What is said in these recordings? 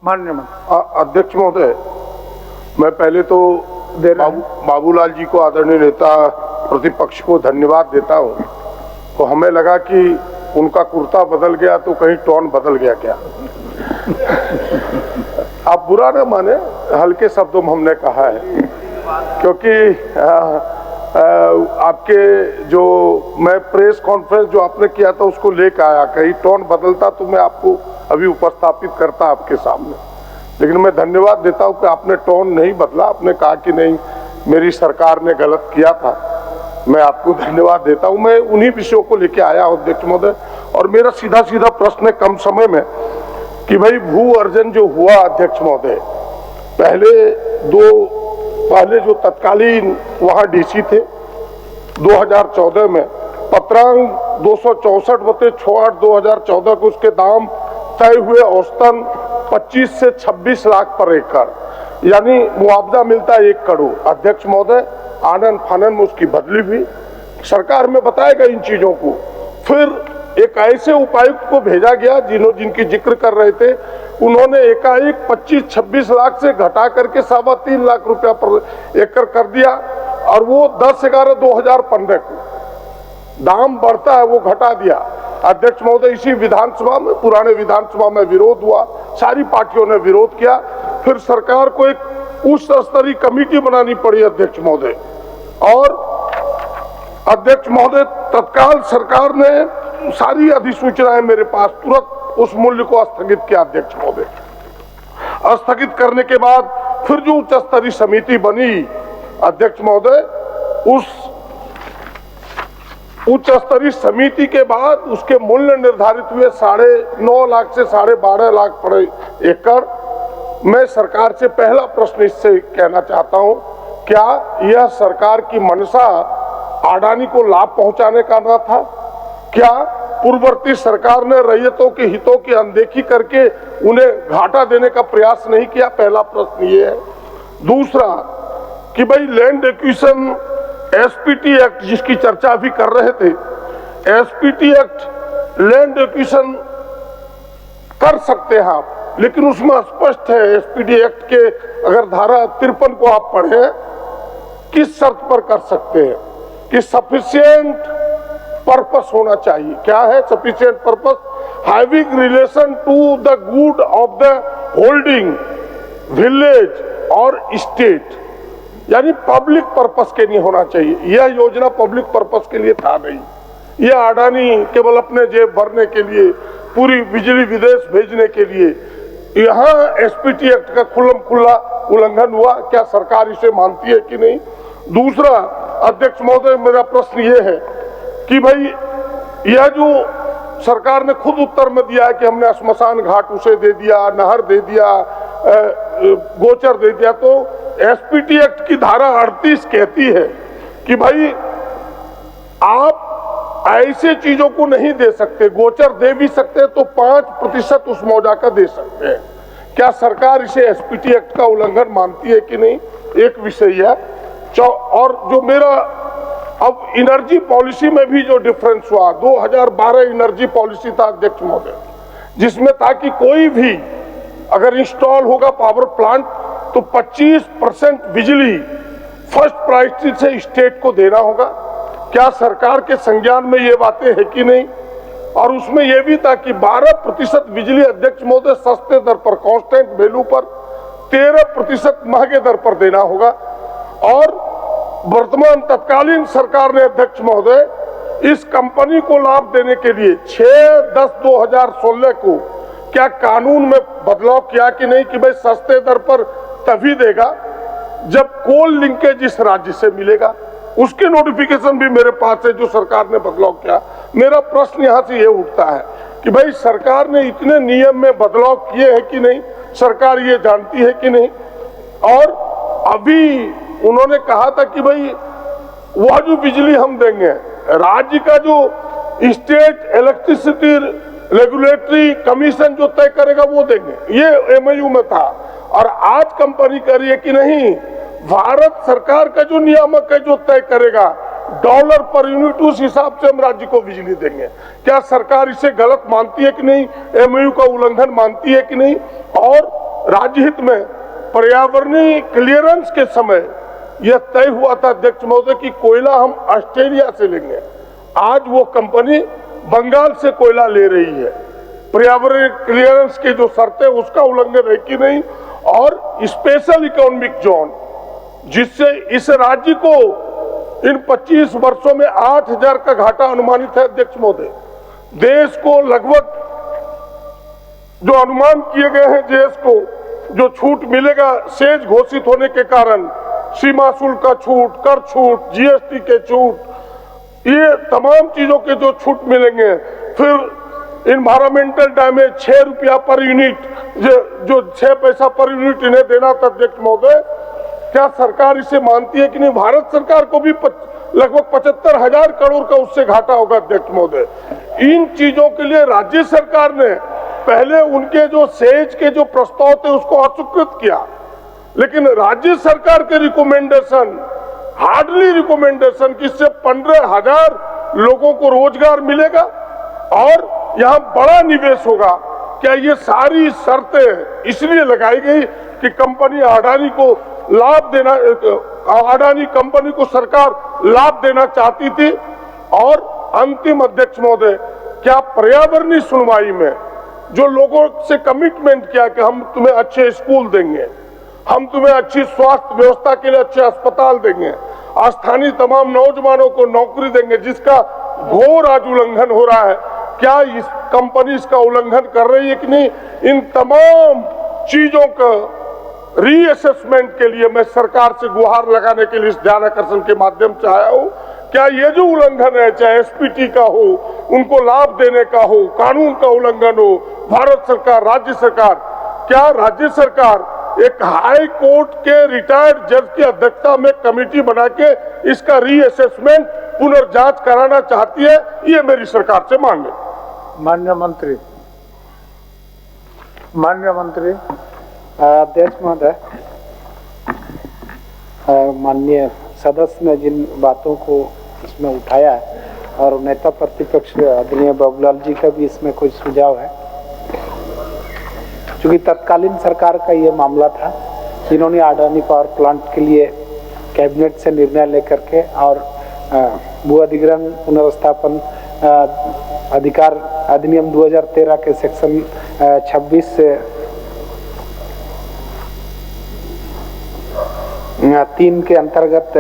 माननीय मंत्री। अध्यक्ष महोदय, मैं पहले तो बाबूलाल जी को, आदरणीय नेता प्रतिपक्ष को धन्यवाद देता हूं। तो हमें लगा कि उनका कुर्ता बदल गया तो कहीं टोन बदल गया क्या। आप बुरा न माने, हल्के शब्दों में हमने कहा है, क्योंकि आपके जो मैं प्रेस कॉन्फ्रेंस जो आपने किया था उसको लेकर आया, कहीं टोन बदलता तो मैं आपको अभी उपस्थापित करता आपके सामने। लेकिन मैं धन्यवाद देता हूं कि आपने टोन नहीं बदला, आपने कहा कि नहीं मेरी सरकार ने गलत किया था। मैं आपको धन्यवाद देता हूं। मैं उन्हीं विषयों को लेके आया हूं अध्यक्ष महोदय। और मेरा सीधा सीधा प्रश्न है कम समय में कि भाई भू अर्जन जो हुआ अध्यक्ष महोदय, पहले जो तत्कालीन वहां डीसी थे 2014 में पत्रांक 264/6/2014 को उसके दाम तय हुए औसतन 25 से 26 लाख पर एकड़, यानी मुआवजा मिलता है 1 करोड़। अध्यक्ष महोदय, आनन फानन में उसकी बदली भी सरकार में बताएगा इन चीजों को। फिर एक ऐसे उपायुक्त को भेजा गया जिनकी जिक्र कर रहे थे, उन्होंने एकाएक 25-26 लाख से घटा करके 3.25 लाख रुपया पर एकड़ कर दिया। और वो 10/11/2015 को दाम बढ़ता है वो घटा दिया। अध्यक्ष महोदय, इसी विधानसभा में, पुराने विधानसभा में विरोध हुआ, सारी पार्टियों ने विरोध किया। फिर सरकार को एक उच्च स्तरीय कमेटी बनानी पड़ी अध्यक्ष महोदय। और अध्यक्ष महोदय, तत्काल सरकार ने सारी अधिसूचनाएं मेरे पास तुरंत उस मूल्य को स्थगित किया अध्यक्ष महोदय। स्थगित करने के बाद फिर जो उच्च स्तरीय समिति बनी अध्यक्ष महोदय, उस उच्च स्तरीय समिति के बाद उसके मूल्य निर्धारित हुए 9.5 लाख से 12.5 लाख पर एकड़। मैं सरकार से पहला प्रश्न इससे कहना चाहता हूं, क्या यह सरकार की मंशा अडानी को लाभ पहुंचाने का न था? क्या पूर्ववर्ती सरकार ने रैयतों के हितों की अनदेखी करके उन्हें घाटा देने का प्रयास नहीं किया? पहला प्रश्न ये है। दूसरा कि भाई लैंड एक्विजिशन एसपीटी एक्ट जिसकी चर्चा भी कर रहे थे, एसपीटी एक्ट लैंड एक्विजिशन कर सकते हैं आप, लेकिन उसमें स्पष्ट है एसपीटी एक्ट के अगर धारा 53 को आप पढ़ें, किस शर्त पर कर सकते हैं कि सफिशिएंट पर्पस होना चाहिए। क्या है sufficient purpose? Having relation to the good of the holding village और स्टेट, यानी पब्लिक पर्पस के लिए होना चाहिए। यह योजना पब्लिक पर्पस के लिए था नहीं। यह अडानी केवल अपने जेब भरने के लिए, पूरी बिजली विदेश भेजने के लिए, यहाँ एसपीटी एक्ट का खुल्लम खुल्ला उल्लंघन हुआ। क्या सरकार इसे मानती है कि नहीं? दूसरा अध्यक्ष महोदय, मेरा प्रश्न ये है कि भाई यह जो सरकार ने खुद उत्तर में दिया है कि हमने श्मशान घाट उसे दे दिया, नहर दे दिया, गोचर दे दिया, तो एसपीटी एक्ट की धारा 38 कहती है कि भाई आप ऐसे चीजों को नहीं दे सकते, गोचर दे भी सकते हैं तो 5% उस मौजा का दे सकते हैं। क्या सरकार इसे एसपीटी एक्ट का उल्लंघन मानती है कि नहीं? एक विषय है। और जो मेरा अब एनर्जी पॉलिसी में भी जो डिफरेंस हुआ, 2012 एनर्जी पॉलिसी था अध्यक्ष महोदय, जिसमें था कि कोई भी अगर इंस्टॉल होगा पावर प्लांट तो 25% बिजली फर्स्ट प्रायोरिटी से स्टेट को देना होगा। क्या सरकार के संज्ञान में ये बातें है कि नहीं? और उसमें यह भी था कि 12% बिजली अध्यक्ष महोदय सस्ते दर पर, कांस्टेंट वैल्यू पर, 13% महंगे दर पर देना होगा। और वर्तमान तत्कालीन सरकार ने अध्यक्ष महोदय इस कंपनी को लाभ देने के लिए 6/10/2016 को क्या कानून में बदलाव किया कि नहीं कि भाई सस्ते दर पर तभी देगा जब कोल लिंकेज इस राज्य से मिलेगा। उसके नोटिफिकेशन भी मेरे पास है जो सरकार ने बदलाव किया। मेरा प्रश्न यहां से ये उठता है कि भाई सरकार ने इतने नियम में बदलाव किए हैं कि नहीं, सरकार ये जानती है कि नहीं? और अभी उन्होंने कहा था कि भाई वह जो बिजली हम देंगे, राज्य का जो स्टेट इलेक्ट्रिसिटी रेगुलेटरी कमीशन जो तय करेगा वो देंगे, ये एमओयू में था। और आज कंपनी कह रही है कि नहीं, भारत सरकार का जो नियामक है जो तय करेगा डॉलर पर यूनिट, उस हिसाब से हम राज्य को बिजली देंगे। क्या सरकार इसे गलत मानती है कि नहीं? एमओयू का उल्लंघन मानती है कि नहीं? और राज्य हित में पर्यावरणीय क्लियरेंस के समय यह तय हुआ था अध्यक्ष महोदय कि कोयला हम ऑस्ट्रेलिया से लेंगे। आज वो कंपनी बंगाल से कोयला ले रही है। पर्यावरणीय क्लियरेंस की जो शर्तें उसका उल्लंघन है कि नहीं, और स्पेशल इकोनॉमिक जोन जिससे इस राज्य को इन 25 वर्षों में 8,000 का घाटा अनुमानित है अध्यक्ष महोदय। देश को लगभग जो अनुमान किए गए हैं, देश को जो छूट मिलेगा सेज घोषित होने के कारण, सीमा शुल्क का छूट, कर छूट, जीएसटी के छूट, ये तमाम चीजों के जो छूट मिलेंगे, फिर इन्वायरमेंटल डैमेज 6 रुपया पर यूनिट, जो 6 पैसा पर यूनिट इन्हें देना था अध्यक्ष महोदय, क्या सरकार इसे मानती है कि नहीं? भारत सरकार को भी लगभग 75,000 करोड़ का उससे घाटा होगा अध्यक्ष महोदय। इन चीजों के लिए राज्य सरकार ने पहले उनके जो सेज के जो प्रस्ताव थे उसको अस्वीकृत किया, लेकिन राज्य सरकार के रिकमेंडेशन, हार्डली रिकमेंडेशन कि इससे 15,000 लोगों को रोजगार मिलेगा और यहाँ बड़ा निवेश होगा। क्या ये सारी शर्तें इसलिए लगाई गई कि कंपनी अडानी को लाभ देना, अडानी कंपनी को सरकार लाभ देना चाहती थी? और अंतिम अध्यक्ष महोदय, क्या पर्यावरणीय सुनवाई में जो लोगों से कमिटमेंट किया कि हम तुम्हें अच्छे स्कूल देंगे, हम तुम्हें अच्छी स्वास्थ्य व्यवस्था के लिए अच्छे अस्पताल देंगे, स्थानीय तमाम नौजवानों को नौकरी देंगे, जिसका घोर आज उल्लंघन हो रहा है, क्या इस कंपनी इसका उल्लंघन कर रही है कि नहीं? इन तमाम चीजों का रीअसेसमेंट के लिए मैं सरकार से गुहार लगाने के लिए इस ध्यान आकर्षण के माध्यम से आया हूं। क्या ये जो उल्लंघन है, चाहे एसपीटी का हो, उनको लाभ देने का हो, कानून का उल्लंघन हो, भारत सरकार, राज्य सरकार, क्या राज्य सरकार एक हाई कोर्ट के रिटायर्ड जज की अध्यक्षता में कमेटी बना के इसका रीअसेसमेंट, पुनर्जांच कराना चाहती है? ये मेरी सरकार से मांग है। माननीय मंत्री अध्यक्ष महोदय, माननीय सदस्य ने जिन बातों को इसमें उठाया है और नेता प्रतिपक्ष आदरणीय बाबूलाल जी का भी इसमें कुछ सुझाव है। चूंकि तत्कालीन सरकार का ये मामला था, जिन्होंने अडानी पावर प्लांट के लिए कैबिनेट से निर्णय लेकर के और भू अधिग्रहण पुनर्स्थापन अधिकार अधिनियम 2013 के सेक्शन 26 से 3 के अंतर्गत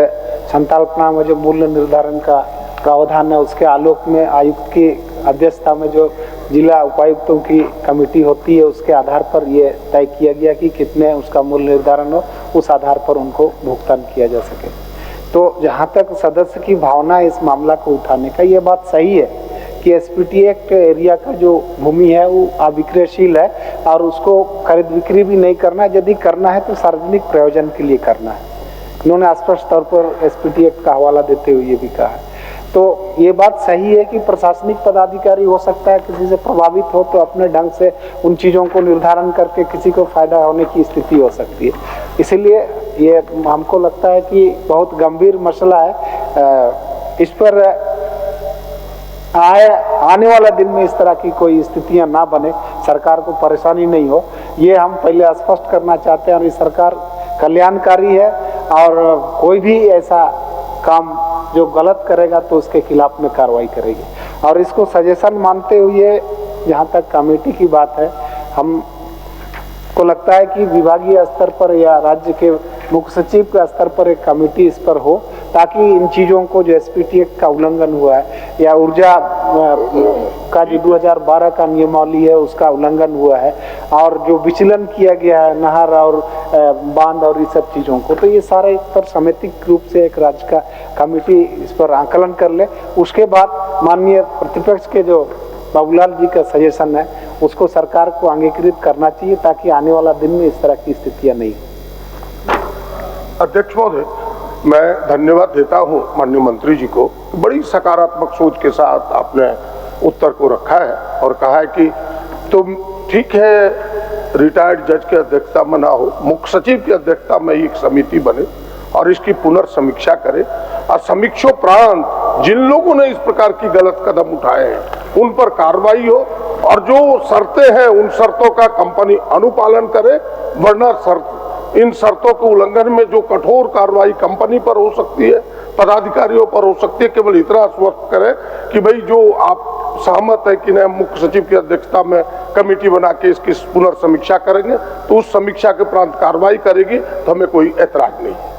संकल्पना में जो मूल्य निर्धारण का प्रावधान है, उसके आलोक में आयुक्त की अध्यक्षता में जो जिला उपायुक्तों की कमेटी होती है, उसके आधार पर ये तय किया गया कि कितने उसका मूल्य निर्धारण हो, उस आधार पर उनको भुगतान किया जा सके। तो जहाँ तक सदस्य की भावना है इस मामला को उठाने का, ये बात सही है कि एसपीटी एक्ट एरिया का जो भूमि है वो अविक्रयशील है और उसको खरीद बिक्री भी नहीं करना है। यदि करना है तो सार्वजनिक प्रयोजन के लिए करना है। इन्होंने स्पष्ट तौर पर एसपीटी एक्ट का हवाला देते हुए ये भी कहा है। तो ये बात सही है कि प्रशासनिक पदाधिकारी हो सकता है किसी से प्रभावित हो तो अपने ढंग से उन चीज़ों को निर्धारण करके किसी को फायदा होने की स्थिति हो सकती है। इसीलिए ये हमको लगता है कि बहुत गंभीर मसला है। इस पर आने वाला दिन में इस तरह की कोई स्थितियां ना बने, सरकार को परेशानी नहीं हो, ये हम पहले स्पष्ट करना चाहते हैं। और ये सरकार कल्याणकारी है और कोई भी ऐसा काम जो गलत करेगा तो उसके खिलाफ में कार्रवाई करेगी। और इसको सजेशन मानते हुए जहाँ तक कमेटी की बात है, हमको लगता है कि विभागीय स्तर पर या राज्य के मुख्य सचिव के स्तर पर एक कमेटी इस पर हो, ताकि इन चीज़ों को जो एसपीटी एक्ट का उल्लंघन हुआ है या ऊर्जा का जो 2012 का नियमावली है उसका उल्लंघन हुआ है और जो विचलन किया गया है नहर और बांध और ये सब चीज़ों को, तो ये सारे एक पर समितिक रूप से एक राज्य का कमेटी इस पर आकलन कर ले। उसके बाद माननीय प्रतिपक्ष के जो बाबूलाल जी का सजेशन है उसको सरकार को अंगीकृत करना चाहिए, ताकि आने वाला दिन में इस तरह की स्थितियाँ नहीं। अध्यक्ष महोदय, मैं धन्यवाद देता हूं माननीय मंत्री जी को। बड़ी सकारात्मक सोच के साथ आपने उत्तर को रखा है और कहा है कि तुम ठीक है, रिटायर्ड जज की अध्यक्षता में ना हो, मुख्य सचिव की अध्यक्षता में एक समिति बने और इसकी पुनर्समीक्षा करे और समीक्षोपरांत जिन लोगों ने इस प्रकार की गलत कदम उठाए हैं उन पर कार्रवाई हो और जो शर्तें हैं उन शर्तों का कंपनी अनुपालन करे, वरना इन शर्तों के उल्लंघन में जो कठोर कार्रवाई कंपनी पर हो सकती है, पदाधिकारियों पर हो सकती है, केवल इतना आश्वस्त करें कि भाई जो आप सहमत है कि नहीं, मुख्य सचिव की अध्यक्षता में कमेटी बना के इसकी पुनर्समीक्षा करेंगे, तो उस समीक्षा के उपरांत कार्रवाई करेगी, तो हमें कोई ऐतराज नहीं है।